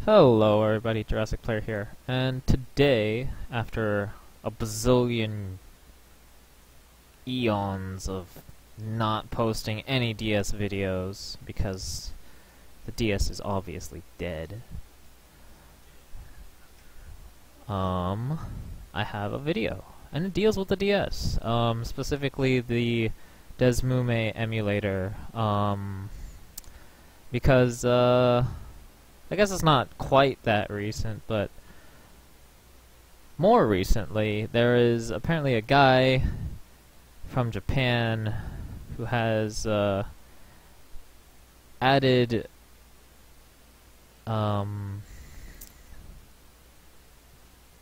Hello everybody, Jurassic Player here, and today, after a bazillion eons of not posting any DS videos, because the DS is obviously dead, I have a video, and it deals with the DS, specifically the DeSmuME emulator, because, I guess it's not quite that recent, but more recently, there is apparently a guy from Japan who has added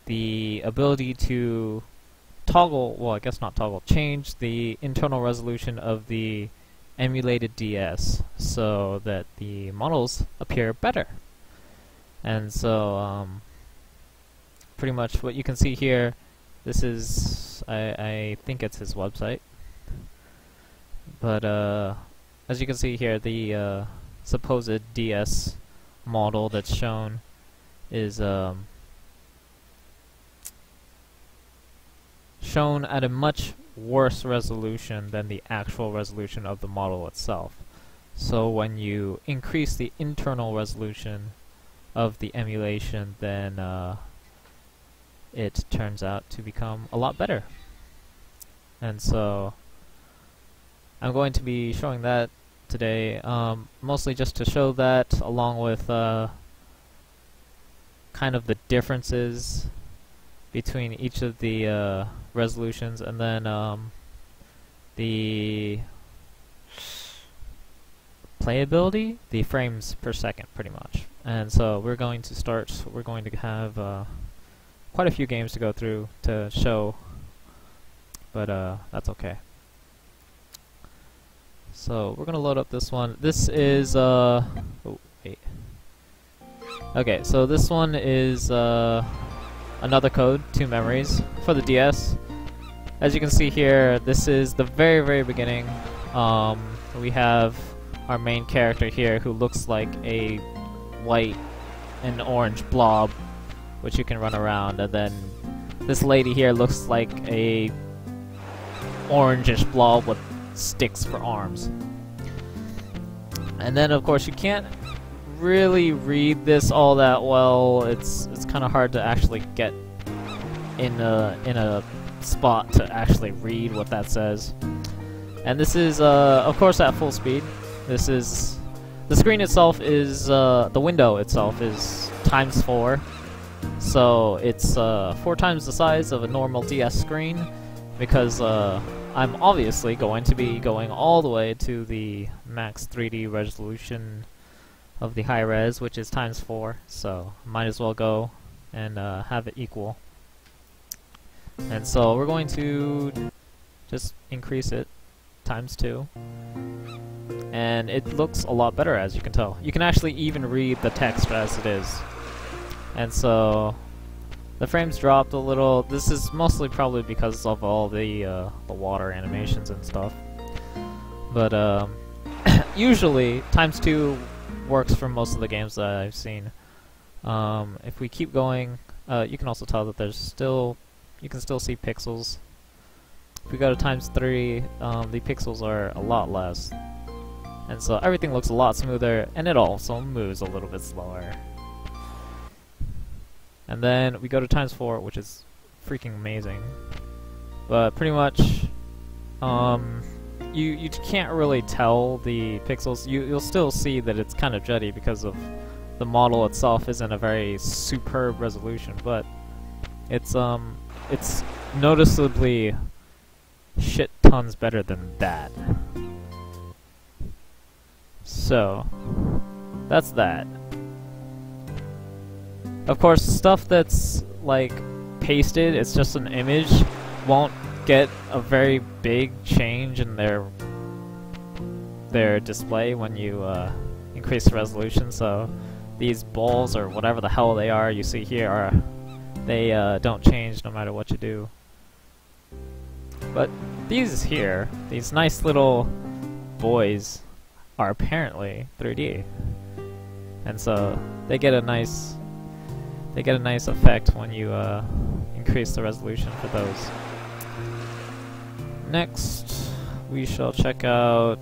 the ability to toggle, well, I guess not toggle, change the internal resolution of the emulated DS so that the models appear better. And so, pretty much what you can see here, this is, I think it's his website. But, as you can see here, the, supposed DS model that's shown is, shown at a much worse resolution than the actual resolution of the model itself. So when you increase the internal resolution of the emulation, then it turns out to become a lot better. And so I'm going to be showing that today, mostly just to show that, along with kind of the differences between each of the resolutions, and then the playability, the frames per second, pretty much. And so we're going to start, we're going to have quite a few games to go through to show, but that's okay. So we're going to load up this one. This is, oh, wait. Okay, so this one is another code, 2 memories, for the DS. As you can see here, this is the very, very beginning. We have our main character here who looks like a white and orange blob, which you can run around, and then this lady here looks like a orangish blob with sticks for arms. And then of course you can't really read this all that well. It's kind of hard to actually get in a spot to actually read what that says. And this is of course at full speed. This is the screen itself is the window itself is ×4, so it's 4 times the size of a normal DS screen, because I'm obviously going to be going all the way to the max 3D resolution of the high res, which is ×4, so might as well go and have it equal. And so we're going to just increase it ×2. And it looks a lot better, as you can tell. You can actually even read the text as it is. And so the frames dropped a little. This is mostly probably because of all the water animations and stuff. But usually ×2 works for most of the games that I've seen. If we keep going, you can also tell that there's still, you can still see pixels. If we go to ×3, the pixels are a lot less. And so everything looks a lot smoother, and it also moves a little bit slower. And then we go to ×4, which is freaking amazing. But pretty much, you can't really tell the pixels. You'll still see that it's kind of juddy because of the model itself isn't a very superb resolution, but it's noticeably shit tons better than that. So, that's that. Of course, stuff that's, like, pasted, it's just an image, won't get a very big change in their display when you increase the resolution. So, these balls, or whatever the hell they are you see here, they don't change no matter what you do. But these here, these nice little boys, are apparently 3D. and so they get a nice effect when you increase the resolution for those. Next, we shall check out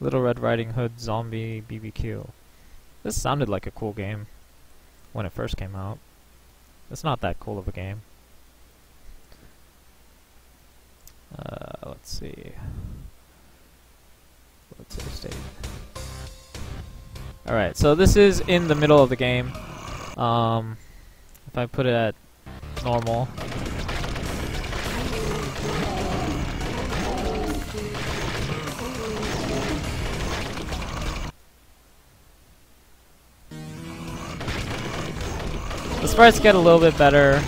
Little Red Riding Hood Zombie BBQ. This sounded like a cool game when it first came out. It's not that cool of a game. Let's see. Let's save state. Alright, so this is in the middle of the game. If I put it at normal. The sprites get a little bit better.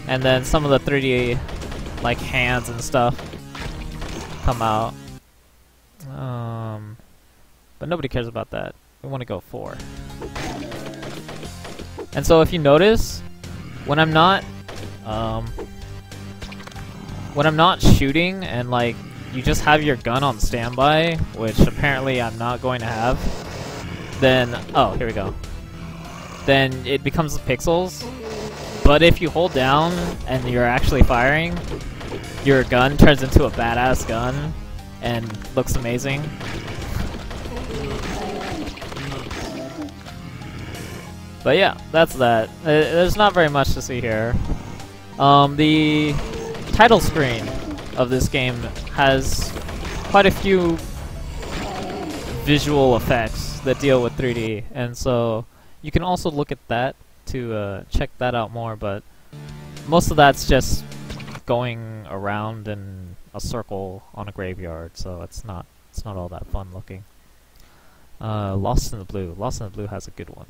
And then some of the 3D like hands and stuff come out. But nobody cares about that. We want to go 4. And so if you notice, when I'm not shooting and like you just have your gun on standby, which apparently I'm not going to have, then oh, here we go. Then it becomes pixels. But if you hold down and you're actually firing, your gun turns into a badass gun and looks amazing. But yeah, that's that. There's not very much to see here. The title screen of this game has quite a few visual effects that deal with 3D, and so you can also look at that to check that out more, but most of that's just going around in a circle on a graveyard, so it's not all that fun looking. Lost in the Blue. Lost in the Blue has a good one.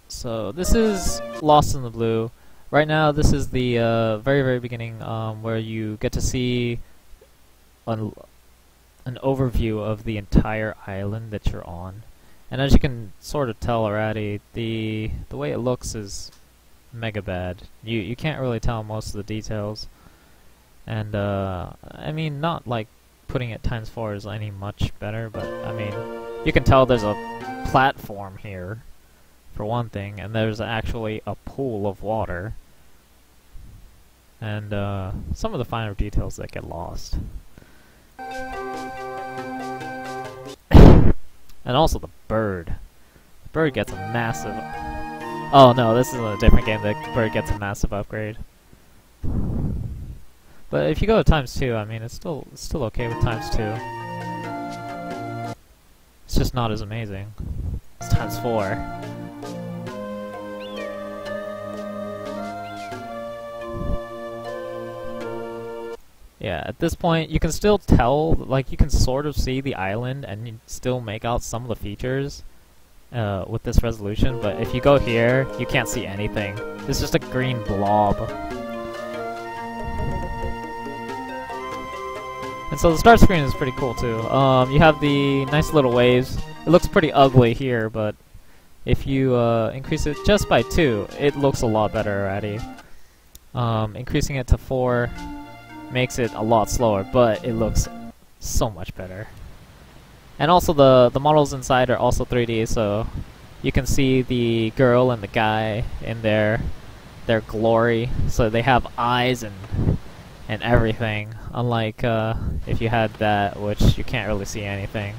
So this is Lost in the Blue. Right now this is the very beginning where you get to see an overview of the entire island that you're on. And as you can sort of tell already, the way it looks is mega bad. You can't really tell most of the details. And I mean, not like putting it ×4 is any much better, but I mean, you can tell there's a platform here for one thing, and there's actually a pool of water. And some of the finer details that get lost. And also the bird. The bird gets a massive... Oh no, this is a different game. The bird gets a massive upgrade. But if you go to ×2, I mean, it's still okay with ×2. It's just not as amazing. It's ×4. Yeah, at this point, you can still tell, like, you can sort of see the island and you still make out some of the features with this resolution, but if you go here, you can't see anything. It's just a green blob. And so the start screen is pretty cool, too. You have the nice little waves. It looks pretty ugly here, but if you increase it just by 2, it looks a lot better already. Increasing it to 4... makes it a lot slower, but it looks so much better. And also the models inside are also 3D, so you can see the girl and the guy in their glory. So they have eyes and everything, unlike if you had that, which you can't really see anything.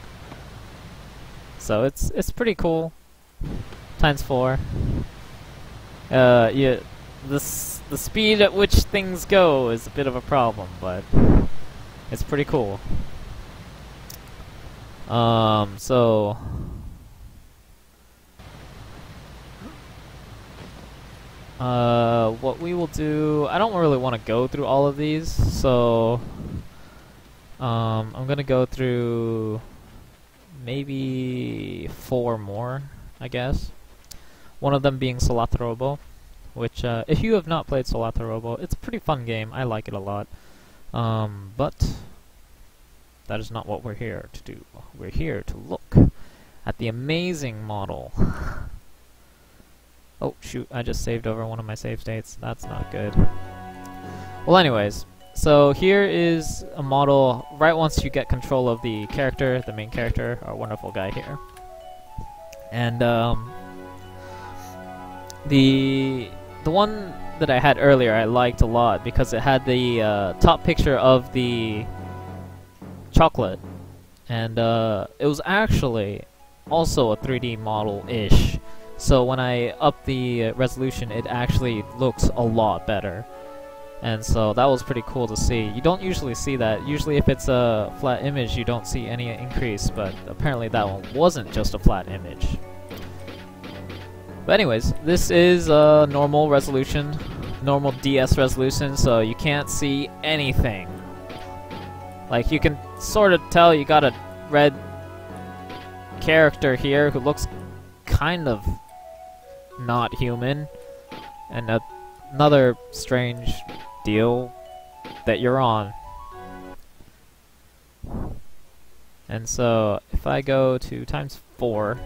So it's pretty cool. ×4. The speed at which things go is a bit of a problem, but it's pretty cool. So what we will do, I don't really want to go through all of these, so I'm gonna go through maybe 4 more, I guess. One of them being Solatorobo, which, if you have not played Solatorobo, it's a pretty fun game. I like it a lot. But that is not what we're here to do. We're here to look at the amazing model. Oh, shoot, I just saved over one of my save states. That's not good. Well, anyways, so here is a model right once you get control of the character, the main character, our wonderful guy here. And the one that I had earlier I liked a lot because it had the top picture of the chocolate, and it was actually also a 3D model-ish. So when I up the resolution, it actually looks a lot better. And so that was pretty cool to see. You don't usually see that. Usually if it's a flat image, you don't see any increase, but apparently that one wasn't just a flat image. But anyways, this is a normal resolution, normal DS resolution, so you can't see anything. Like, you can sort of tell you got a red character here who looks kind of not human, and another strange deal that you're on. And so if I go to ×4,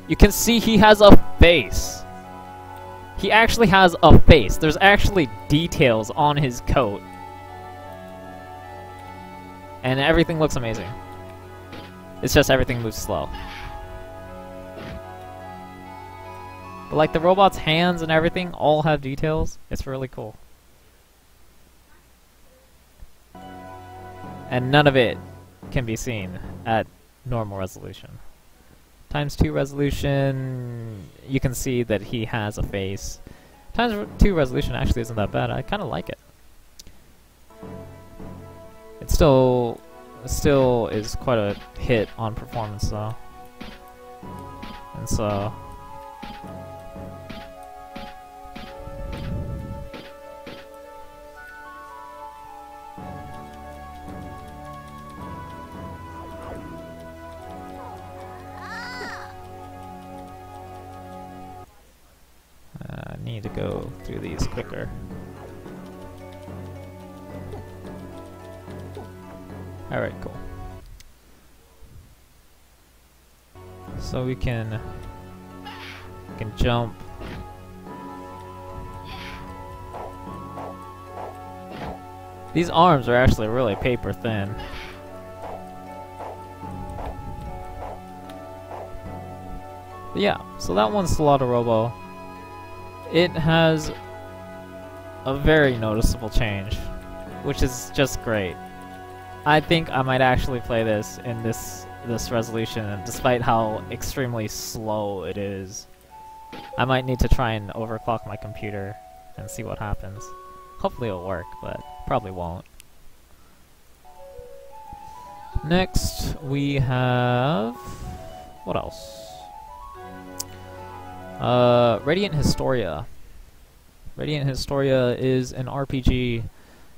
you can see he has a face. He actually has a face. There's actually details on his coat. And everything looks amazing. It's just everything moves slow. But like the robot's hands and everything all have details. It's really cool. And none of it can be seen at normal resolution. ×2 resolution, you can see that he has a face. ×2 resolution actually isn't that bad. I kind of like it. It still is quite a hit on performance though. And so I need to go through these quicker. Alright, cool. So we can jump. These arms are actually really paper thin. But yeah, so that one's Slaughter Robo. It has a very noticeable change, which is just great. I think I might actually play this in this resolution, despite how extremely slow it is. I might need to try and overclock my computer and see what happens. Hopefully it'll work, but probably won't. Next we have... what else? Radiant Historia. Radiant Historia is an RPG.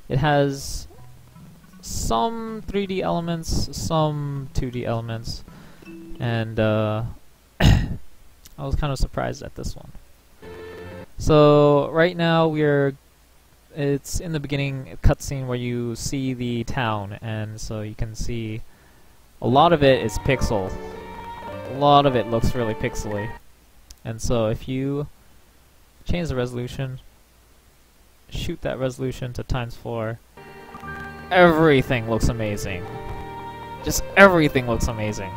It has some 3D elements, some 2D elements, and I was kind of surprised at this one. So right now it's in the beginning cutscene where you see the town, and so you can see a lot of it is pixel. A lot of it looks really pixely. And so if you change the resolution, shoot that resolution to ×4, everything looks amazing. Just everything looks amazing.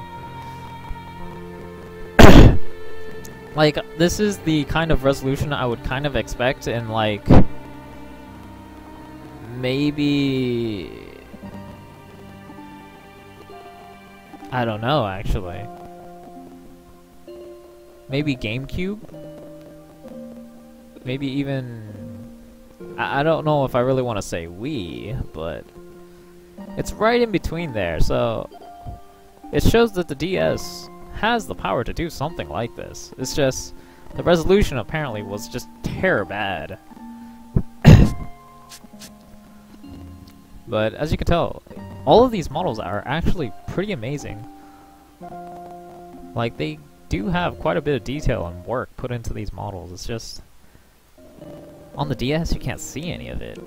Like, this is the kind of resolution I would kind of expect in, like, maybe... I don't know, actually. Maybe GameCube? Maybe even... I don't know if I really want to say Wii, but... it's right in between there, so... it shows that the DS has the power to do something like this. It's just... the resolution apparently was just bad. But as you can tell, all of these models are actually pretty amazing. Like, they do have quite a bit of detail and work put into these models. It's just... on the DS you can't see any of it.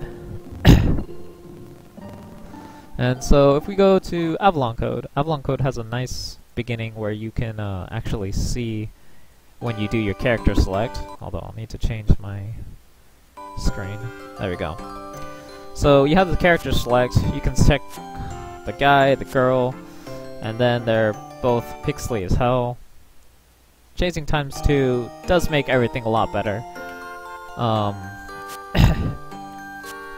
And so if we go to Avalon Code has a nice beginning where you can actually see when you do your character select. Although I'll need to change my screen. There we go. So you have the character select, you can check the guy, the girl, and then they're both pixely as hell. Chasing ×2 does make everything a lot better.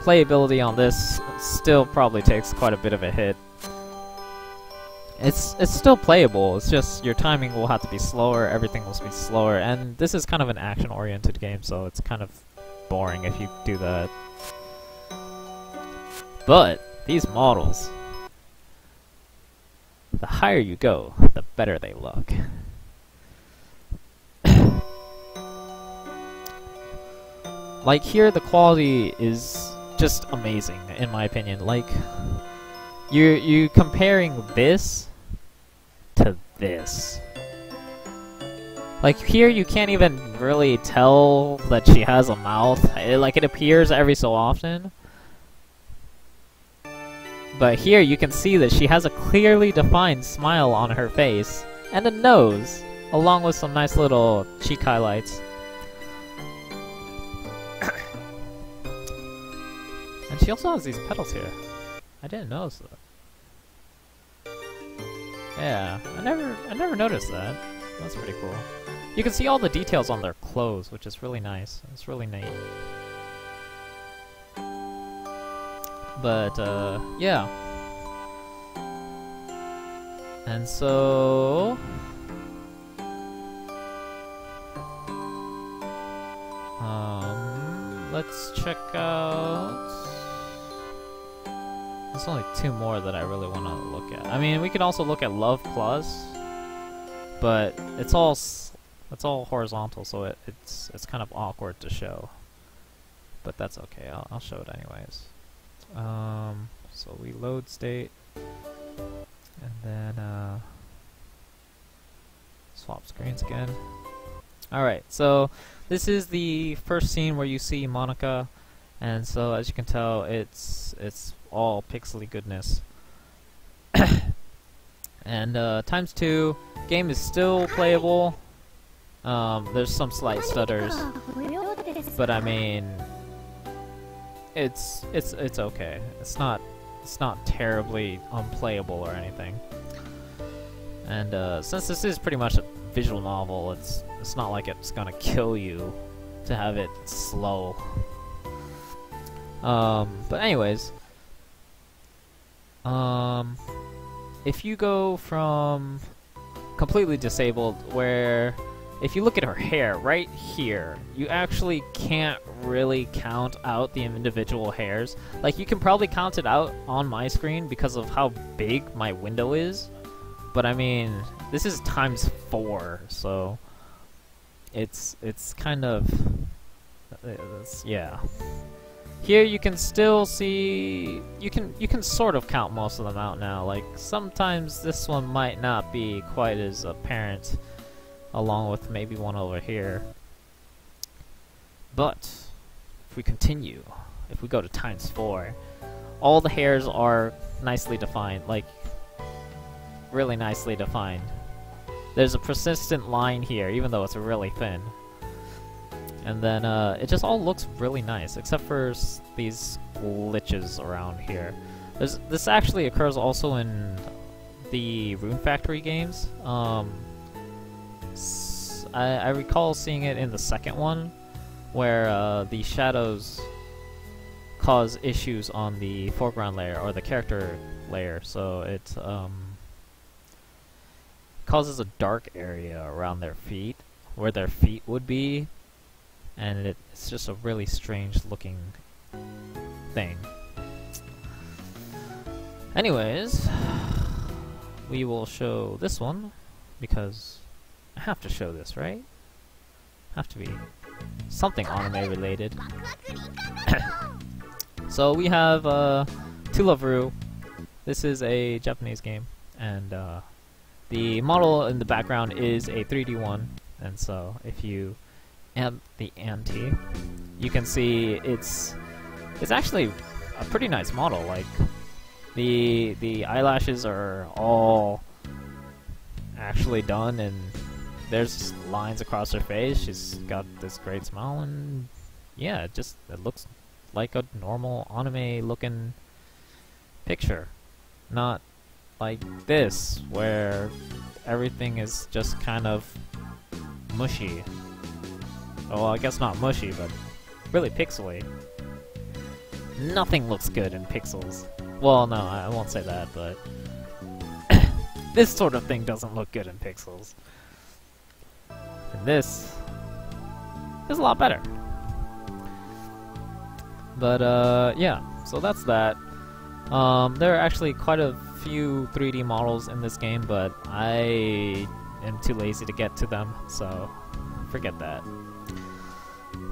Playability on this still probably takes quite a bit of a hit. It's still playable, it's just your timing will have to be slower, everything will be slower, and this is kind of an action-oriented game, so it's kind of boring if you do that. But these models, the higher you go, the better they look. Like here, the quality is just amazing, in my opinion. Like, you comparing this to this. Like here, you can't even really tell that she has a mouth. Like it appears every so often. But here you can see that she has a clearly defined smile on her face, and a nose, along with some nice little cheek highlights. And she also has these petals here. I didn't notice that. Yeah, I never noticed that. That's pretty cool. You can see all the details on their clothes, which is really nice. It's really neat. But, yeah. And so... let's check out... There's only 2 more that I really want to look at. I mean, we can also look at Love Plus, but it's all horizontal, so it's kind of awkward to show. But that's okay. I'll show it anyways. So we load state, and then swap screens again. Alright, so this is the first scene where you see Monica, and so as you can tell, it's all pixely goodness. And ×2, game is still playable. There's some slight stutters, but I mean, it's okay. It's not terribly unplayable or anything. And since this is pretty much a visual novel, it's not like it's gonna kill you to have it slow. But anyways, if you go from completely disabled, where if you look at her hair right here, you actually can't really count out the individual hairs. Like, you can probably count it out on my screen because of how big my window is, but I mean, this is ×4, so it's kind of yeah. Here you can still see, you can sort of count most of them out now. Like, sometimes this one might not be quite as apparent, along with maybe one over here. But if we continue, if we go to ×4, all the hairs are nicely defined, like really nicely defined. There's a persistent line here, even though it's really thin. And then it just all looks really nice, except for these glitches around here. This actually occurs also in the Rune Factory games. I recall seeing it in the second one, where the shadows cause issues on the foreground layer, or the character layer, so it causes a dark area around their feet, where their feet would be, and it's just a really strange looking thing. Anyways, we will show this one, because I have to show this, right? Have to be something anime related. So we have To Love Ru. This is a Japanese game, and the model in the background is a 3D one, and so if you amp the ante, you can see it's actually a pretty nice model. Like, the eyelashes are all actually done, and there's lines across her face. She's got this great smile, and yeah, it looks like a normal anime looking picture, not like this where everything is just kind of mushy. Well, I guess not mushy, but really pixely. Nothing looks good in pixels. Well, no, I won't say that, but this sort of thing doesn't look good in pixels. And this is a lot better. But, yeah, so that's that. There are actually quite a few 3D models in this game, but I am too lazy to get to them, so forget that.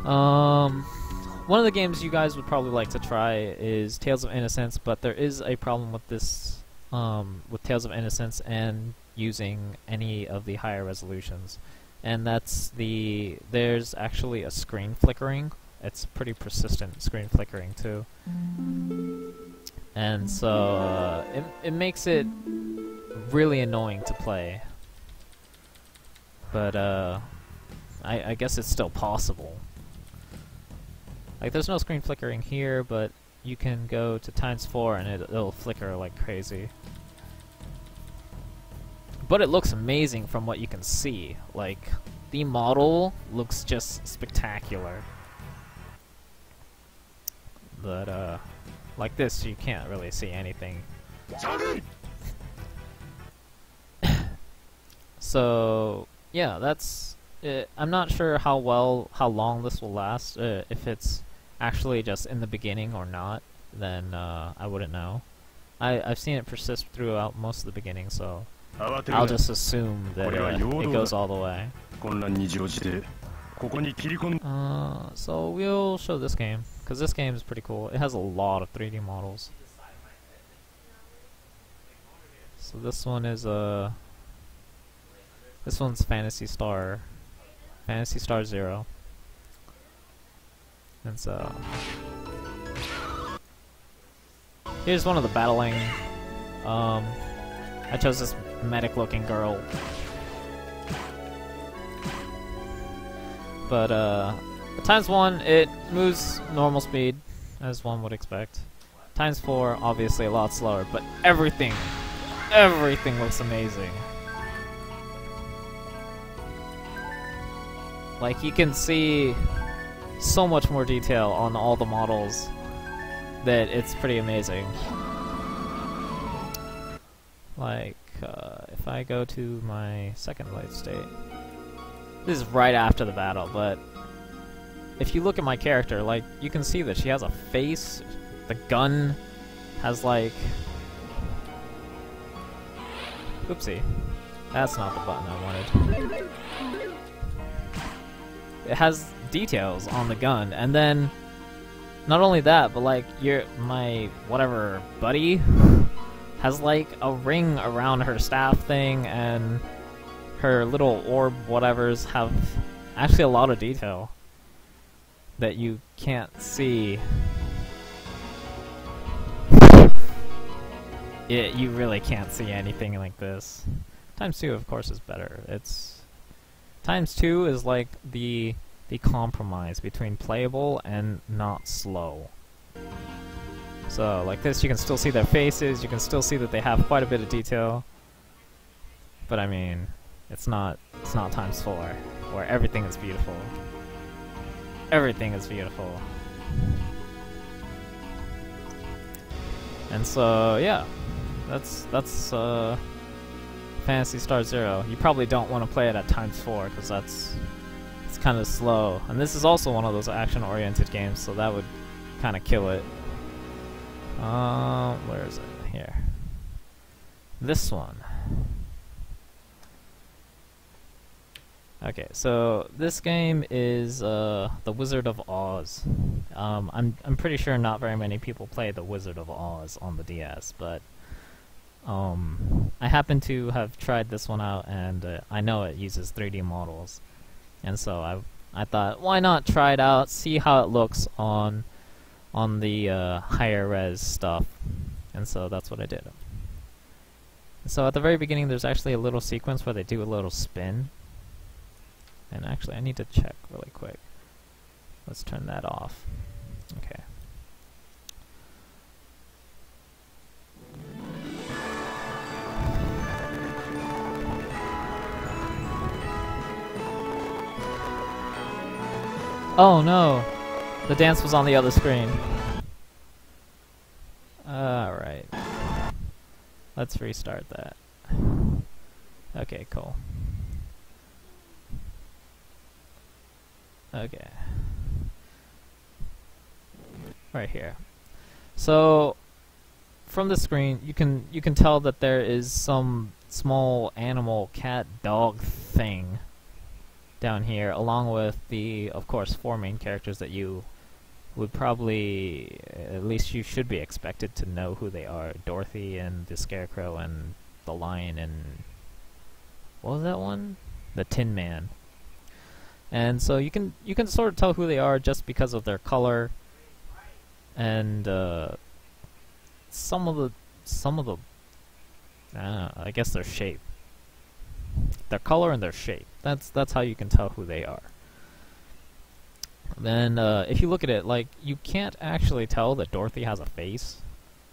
One of the games you guys would probably like to try is Tales of Innocence, but there is a problem with this, with Tales of Innocence and using any of the higher resolutions. And that's there's actually a screen flickering. It's pretty persistent screen flickering too. And so, it makes it really annoying to play. But, I guess it's still possible. Like, there's no screen flickering here, but you can go to ×4 and it'll flicker like crazy. But it looks amazing from what you can see. Like, the model looks just spectacular. But, like this, you can't really see anything. So, yeah, that's it. I'm not sure how long this will last. If it's actually just in the beginning or not, then I wouldn't know. I've seen it persist throughout most of the beginning, so I'll just assume that it goes all the way. So we'll show this game, because this game is pretty cool. It has a lot of 3D models. So this one is this one's Phantasy Star 0. And so here's one of the battling. I chose this medic-looking girl. But ×1, it moves normal speed, as one would expect. ×4, obviously a lot slower, but everything looks amazing. Like, you can see so much more detail on all the models that it's pretty amazing. Like, if I go to my second life state, this is right after the battle, but if you look at my character, like, you can see that she has a face. The gun has, like... Oopsie. That's not the button I wanted. It has details on the gun, and then not only that, but like my whatever buddy has like a ring around her staff thing, and her little orb whatevers have actually a lot of detail that you can't see. You really can't see anything like this. ×2, of course, is better. ×2 is like the compromise between playable and not slow. So, like this, you can still see their faces, you can still see that they have quite a bit of detail. But I mean, it's not ×4, where everything is beautiful. Everything is beautiful. And so, yeah, that's Phantasy Star 0. You probably don't want to play it at ×4 because it's kind of slow. And this is also one of those action-oriented games, so that would kind of kill it. Where is it? Here. This one. Okay, so this game is The Wizard of Oz. I'm pretty sure not very many people play The Wizard of Oz on the DS, but I happen to have tried this one out, and I know it uses 3D models, and so I thought, why not try it out, see how it looks on the higher res stuff, and so that's what I did. So at the very beginning, there's actually a little sequence where they do a little spin. And actually, I need to check really quick. Let's turn that off. Okay. Oh no! The dance was on the other screen. Alright. Let's restart that. Okay, cool. Okay. Right here. So from the screen you can tell that there is some small animal, cat, dog thing down here, along with the, of course, 4 main characters that you would probably, at least you should be expected to know who they are. Dorothy and the Scarecrow and the Lion and... what was that one? The Tin Man. And so you can sort of tell who they are just because of their color and some of the I guess their shape. Their color and their shape. That's how you can tell who they are. Then if you look at it, like, you can't actually tell that Dorothy has a face,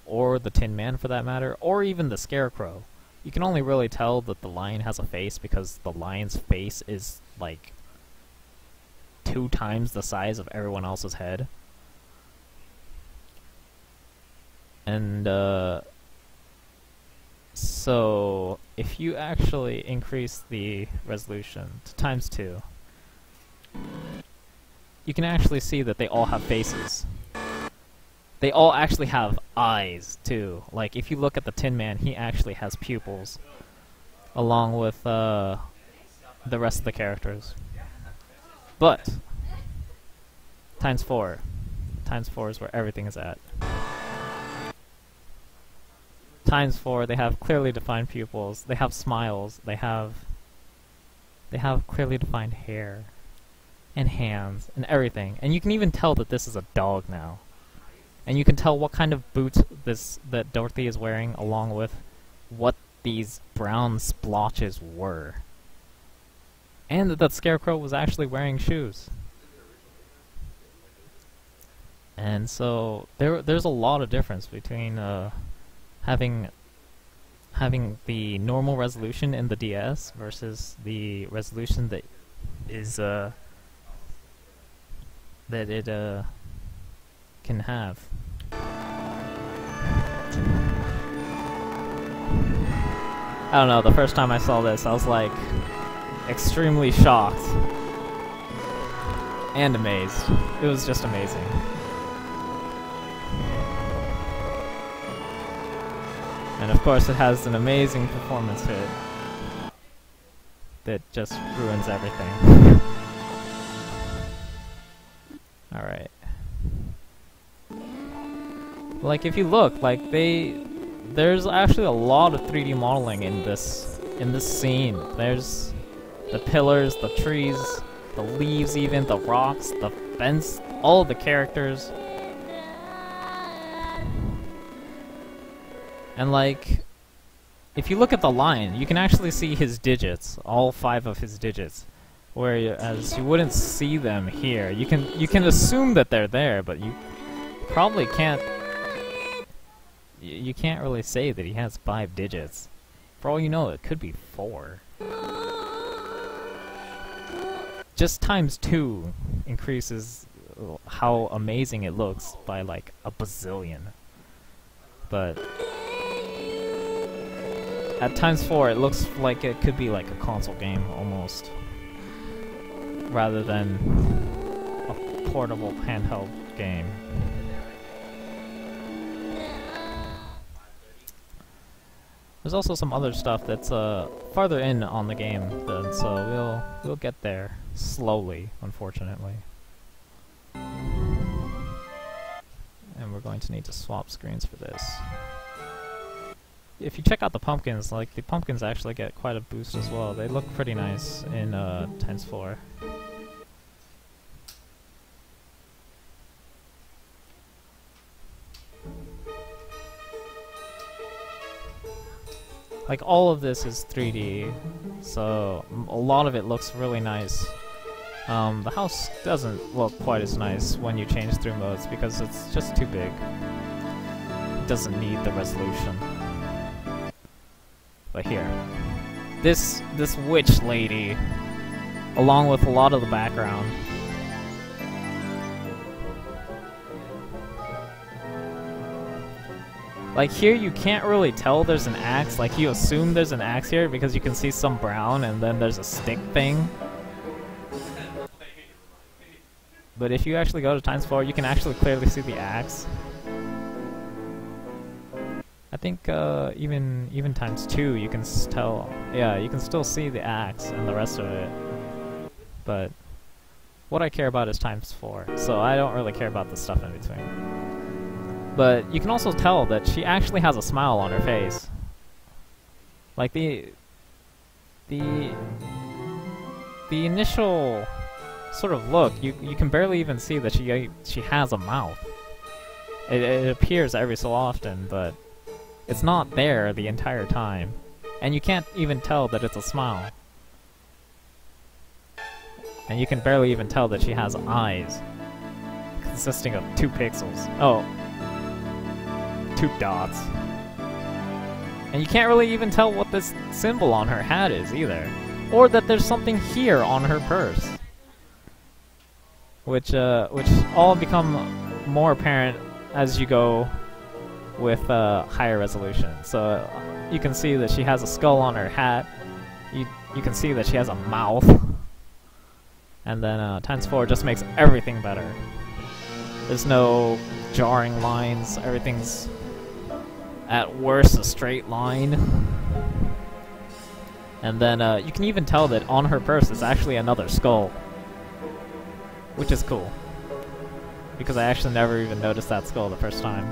or the Tin Man for that matter, or even the Scarecrow. You can only really tell that the Lion has a face because the Lion's face is like 2 times the size of everyone else's head. And so if you actually increase the resolution to ×2, you can actually see that they all have faces. They all actually have eyes too. Like, if you look at the Tin Man, he actually has pupils, along with the rest of the characters. But ×4 is where everything is at. ×4, they have clearly defined pupils, they have smiles, they have clearly defined hair, and hands, and everything. And you can even tell that this is a dog now. And you can tell what kind of boots that Dorothy is wearing, along with what these brown splotches were. And that Scarecrow was actually wearing shoes. And so there's a lot of difference between having the normal resolution in the DS versus the resolution that is that it can have. I don't know, the first time I saw this I was like extremely shocked and amazed. It was just amazing. And of course it has an amazing performance hit that just ruins everything. Alright. Like, if you look, like, there's actually a lot of 3D modeling in this scene. There's the pillars, the trees, the leaves even, the rocks, the fence, all of the characters. And like, if you look at the Lion, you can actually see his digits, all 5 of his digits. Whereas you wouldn't see them here. You can assume that they're there, but you probably can't. You can't really say that he has 5 digits. For all you know, it could be 4. Just ×2 increases how amazing it looks by like a bazillion. But at ×4, it looks like it could be like a console game almost, rather than a portable handheld game. There's also some other stuff that's farther in on the game, then, so we'll get there slowly, unfortunately. And we're going to need to swap screens for this. If you check out the pumpkins, like, the pumpkins actually get quite a boost as well. They look pretty nice in ×4. Like, all of this is 3D, so a lot of it looks really nice. The house doesn't look quite as nice when you change through modes because it's just too big. It doesn't need the resolution. But here, this witch lady, along with a lot of the background, Like here you can't really tell there's an axe, like you assume there's an axe here because you can see some brown and then there's a stick thing. But if you actually go to ×4, you can actually clearly see the axe. I think even ×2 you can tell, yeah, you can still see the axe and the rest of it. But what I care about is ×4, so I don't really care about the stuff in between. But you can also tell that she actually has a smile on her face. Like the initial sort of look, you can barely even see that she has a mouth. It appears every so often, but it's not there the entire time. And you can't even tell that it's a smile. And you can barely even tell that she has eyes, consisting of 2 pixels. Oh, 2 dots. And you can't really even tell what this symbol on her hat is either. Or that there's something here on her purse. Which all become more apparent as you go with higher resolution. So you can see that she has a skull on her hat. You can see that she has a mouth. And then ×4 just makes everything better. There's no jarring lines. Everything's at worst a straight line. And then you can even tell that on her purse is actually another skull. Which is cool. Because I actually never even noticed that skull the first time.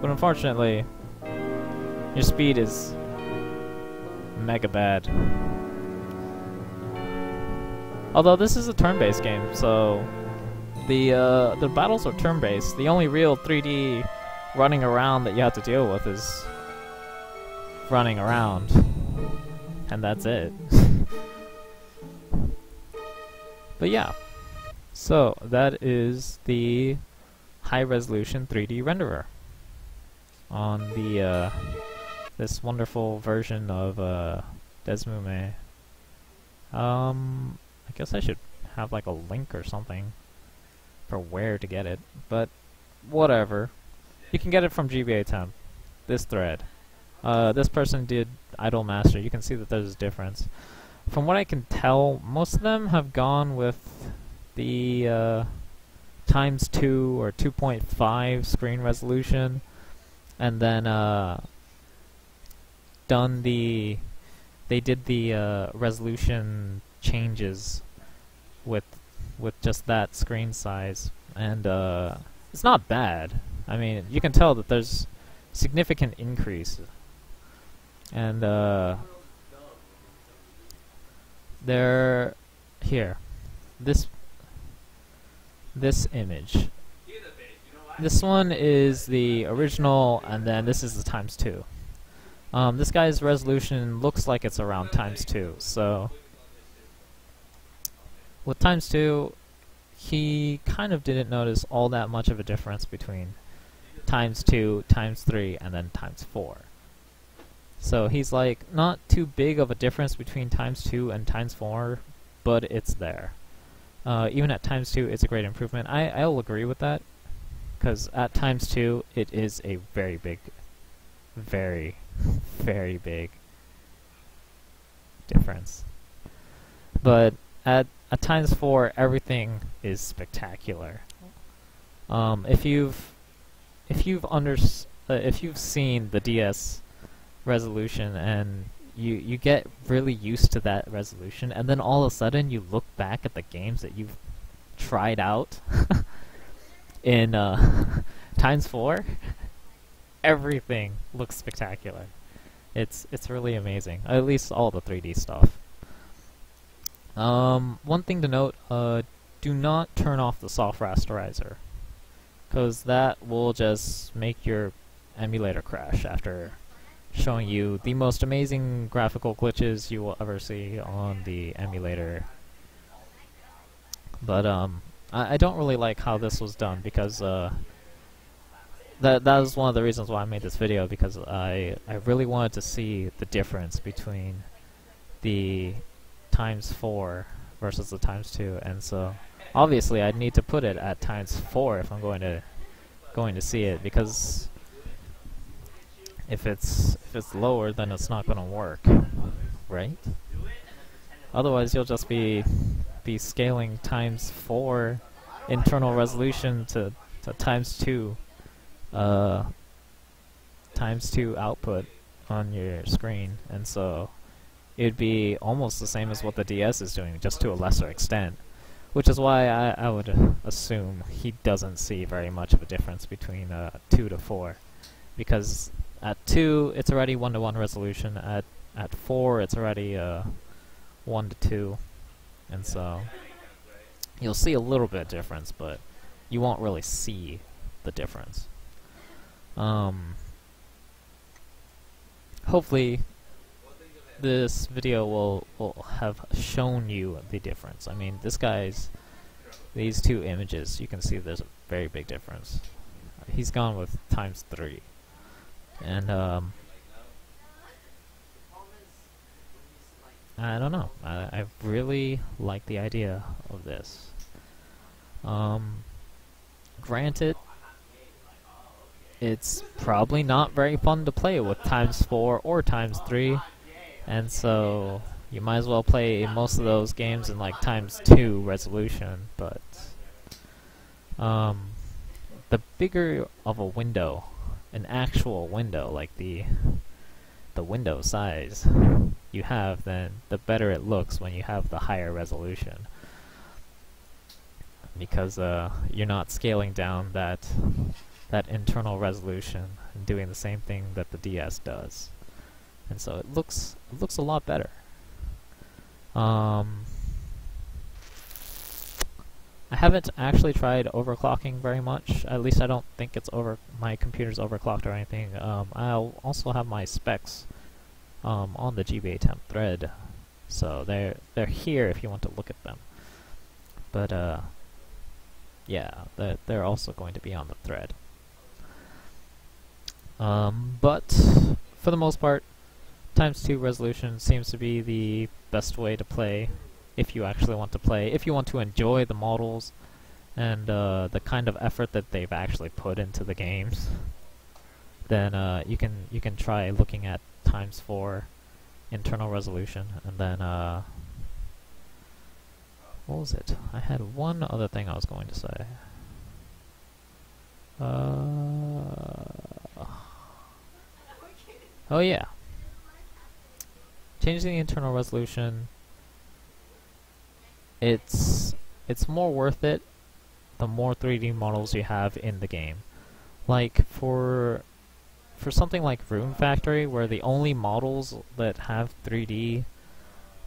But unfortunately, your speed is mega bad. Although this is a turn-based game, so the battles are turn-based. The only real 3D running around that you have to deal with is running around. And that's it. But yeah, so that is the high-resolution 3D renderer on the this wonderful version of DeSmuME. I guess I should have like a link or something for where to get it, but whatever. You can get it from GBAtemp, this thread. This person did Idle Master. You can see that there's a difference. From what I can tell, most of them have gone with the ×2 or 2.5 screen resolution, and then they did the resolution changes with just that screen size, and it's not bad. I mean, you can tell that there's significant increase, and they're here. This image. This one is the original, and then this is the ×2. This guy's resolution looks like it's around ×2, so with ×2, he kind of didn't notice all that much of a difference between ×2, ×3, and then ×4. So he's like, not too big of a difference between ×2 and ×4, but it's there. Even at ×2, it's a great improvement. I'll agree with that, because at ×2, it is a very big, very, very big difference. But at ×4, everything is spectacular. If you've seen the DS resolution and you get really used to that resolution, and then all of a sudden you look back at the games that you've tried out in ×4, everything looks spectacular. It's really amazing. At least all the 3D stuff. One thing to note, do not turn off the soft rasterizer, because that will just make your emulator crash after showing you the most amazing graphical glitches you will ever see on the emulator. But I don't really like how this was done, because that was one of the reasons why I made this video, because I really wanted to see the difference between the ×4 versus the ×2, and so obviously I'd need to put it at ×4 if I'm going to see it, because if it's lower, then it's not going to work, right? Otherwise, you'll just be scaling ×4 internal resolution to ×2 ×2 output on your screen, and so it'd be almost the same as what the DS is doing, just to a lesser extent. Which is why I would assume he doesn't see very much of a difference between 2 to 4, because at 2 it's already 1:1 resolution. At 4 it's already 1:2, and so you'll see a little bit of difference, but you won't really see the difference. Hopefully this video will have shown you the difference. I mean, these two images, you can see there's a very big difference. He's gone with ×3, and I don't know. I really like the idea of this. Granted, it's probably not very fun to play with ×4 or ×3, and so you might as well play most of those games in like ×2 resolution. But the bigger of a window, an actual window, like the window size you have, then the better it looks when you have the higher resolution, because you're not scaling down that internal resolution and doing the same thing that the DS does, and so it looks a lot better. I haven't actually tried overclocking very much. At least I don't think my computer's overclocked or anything. I'll also have my specs on the GBAtemp thread, so they're here if you want to look at them. But yeah, they're also going to be on the thread. But for the most part, ×2 resolution seems to be the best way to play if you actually want to play. If you want to enjoy the models and the kind of effort that they've actually put into the games, then you can try looking at ×4 internal resolution, and then what was it? I had one other thing I was going to say. Oh yeah. Changing the internal resolution, it's more worth it the more 3D models you have in the game. Like for something like Rune Factory, where the only models that have 3D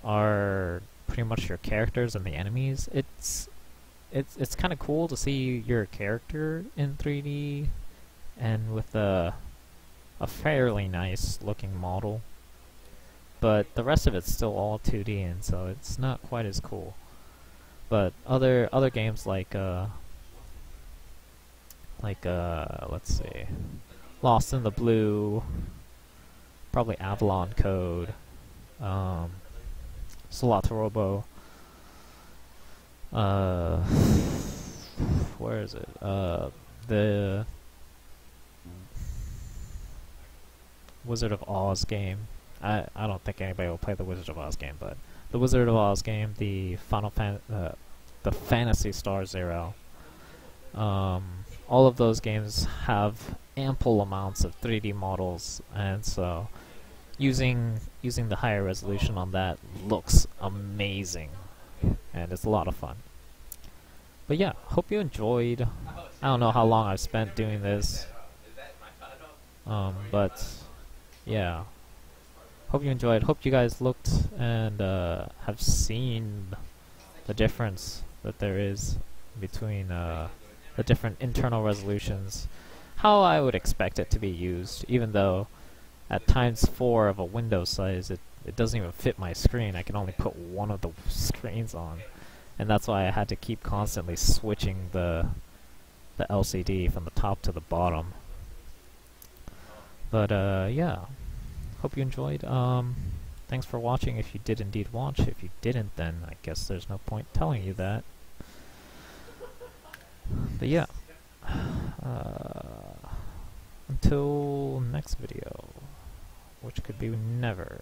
are pretty much your characters and the enemies, it's kind of cool to see your character in 3D and with a fairly nice looking model. But the rest of it's still all 2D, and so it's not quite as cool. But other games like let's see, Lost in the Blue, probably Avalon Code, Solatorobo, where is it? The Wizard of Oz game. I don't think anybody will play the Wizard of Oz game, but the Wizard of Oz game, the the Phantasy Star Zero, all of those games have ample amounts of 3D models, and so using the higher resolution on that looks amazing, and it's a lot of fun. But yeah, hope you enjoyed. I don't know how long I've spent doing this, but yeah, hope you enjoyed. Hope you guys looked and have seen the difference that there is between the different internal resolutions, how I would expect it to be used, even though at ×4 of a window size it doesn't even fit my screen. I can only put one of the screens on, and that's why I had to keep constantly switching the LCD from the top to the bottom. But yeah, hope you enjoyed. Thanks for watching if you did indeed watch. If you didn't, then I guess there's no point telling you that. But yeah, until next video, which could be never.